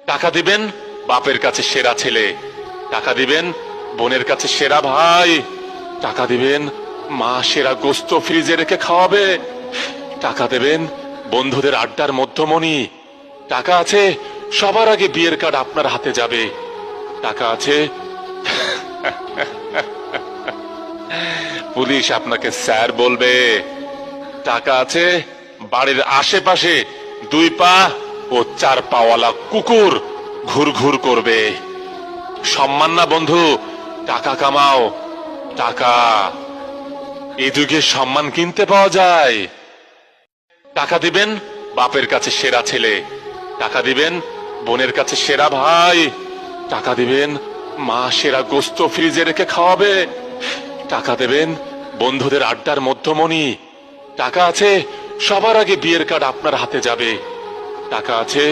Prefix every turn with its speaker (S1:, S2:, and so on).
S1: টাকা দিবেন বাপের কাছে সেরা ছেলে, টাকা দিবেন বোনের কাছে সেরা ভাই, টাকা দিবেন মা সেরা গোস্ত ফ্রিজে রেখে খাওয়াবে, টাকা দেবেন বন্ধুদের আড্ডার মধ্যমণি, টাকা আছে সবার আগে বিয়ের কার্ড আপনার হাতে যাবে, টাকা আছে পুলিশ আপনাকে স্যার বলবে, টাকা আছে বাড়ির আশেপাশে 2 পা ও 4 পাওয়ালা কুকুর ঘুর ঘুর করবে। সম্মান না বন্ধু, টাকা কামাও, টাকা এই যুগে সম্মান কিনতে পাওয়া যায়। টাকা দিবেন বাপের কাছে সেরা ছেলে, টাকা দিবেন বোনের কাছে সেরা ভাই, টাকা দিবেন মা সেরা গোস্ত ফ্রিজে রেখে খাওয়াবে, টাকা দেবেন বন্ধুদের আড্ডার মধ্যমণি, টাকা আছে সবার আগে বিয়ের কার্ড আপনার হাতে যাবে, টাকা আছে